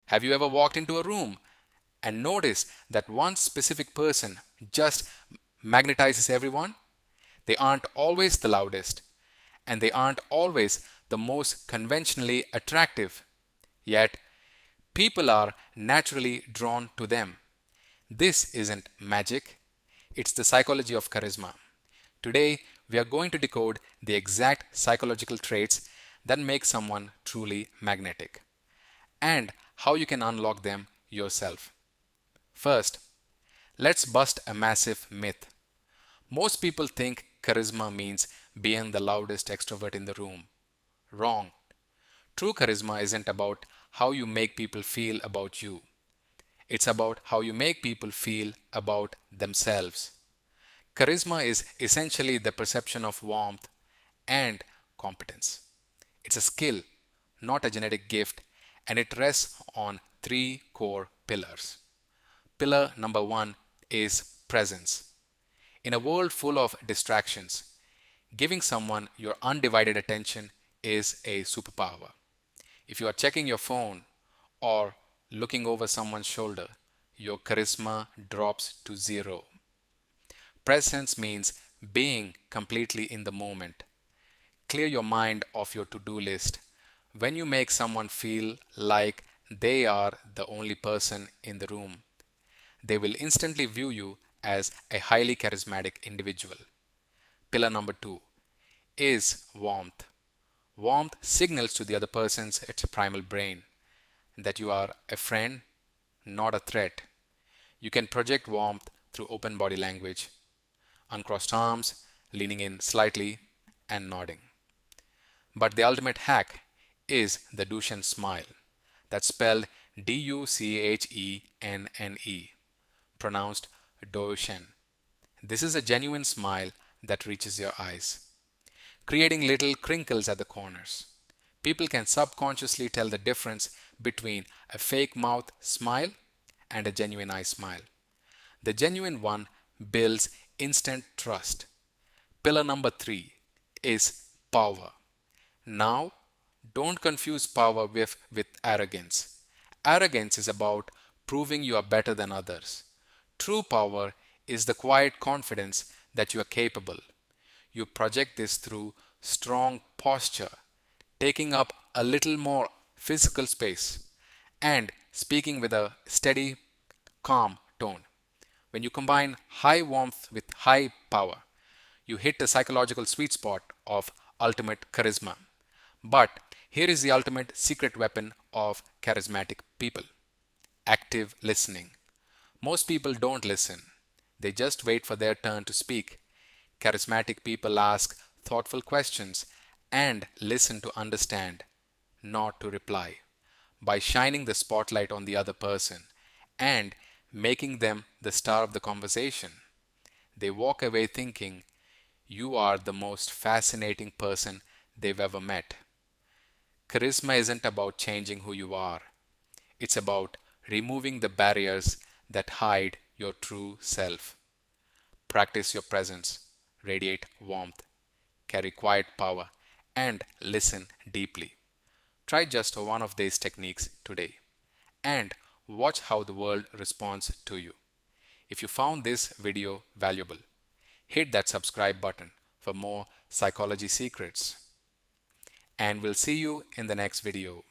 Have you ever walked into a room and noticed that one specific person just magnetizes everyone? They aren't always the loudest, and they aren't always the most conventionally attractive. Yet, people are naturally drawn to them. This isn't magic, it's the psychology of charisma. Today, we are going to decode the exact psychological traits that make someone truly magnetic and how you can unlock them yourself. First, let's bust a massive myth. Most people think charisma means being the loudest extrovert in the room. Wrong. True charisma isn't about how you make people feel about you. It's about how you make people feel about themselves. Charisma is essentially the perception of warmth and competence. It's a skill, not a genetic gift, and it rests on three core pillars. Pillar number one is presence. In a world full of distractions, giving someone your undivided attention is a superpower. If you are checking your phone or looking over someone's shoulder, your charisma drops to zero. Presence means being completely in the moment. Clear your mind of your to do list. When you make someone feel like they are the only person in the room, they will instantly view you as a highly charismatic individual. Pillar number two is warmth. Warmth signals to the other person's its primal brain that you are a friend, not a threat. You can project warmth through open body language, uncrossed arms, leaning in slightly, and nodding. But the ultimate hack is the Duchenne smile. That's spelled Duchenne, pronounced Duchenne. This is a genuine smile that reaches your eyes, creating little crinkles at the corners. People can subconsciously tell the difference between a fake mouth smile and a genuine eye smile. The genuine one builds instant trust. Pillar number three is power. Now, don't confuse power with arrogance. Arrogance is about proving you are better than others. True power is the quiet confidence that you are capable. You project this through strong posture, taking up a little more physical space, and speaking with a steady, calm tone. When you combine high warmth with high power, you hit the psychological sweet spot of ultimate charisma. But here is the ultimate secret weapon of charismatic people: active listening. Most people don't listen, they just wait for their turn to speak. Charismatic people ask thoughtful questions and listen to understand, not to reply. By shining the spotlight on the other person and making them the star of the conversation, they walk away thinking you are the most fascinating person they've ever met. Charisma isn't about changing who you are, it's about removing the barriers that hide your true self. Practice your presence, radiate warmth, carry quiet power, and listen deeply. Try just one of these techniques today and watch how the world responds to you. If you found this video valuable, hit that subscribe button for more psychology secrets. And we'll see you in the next video.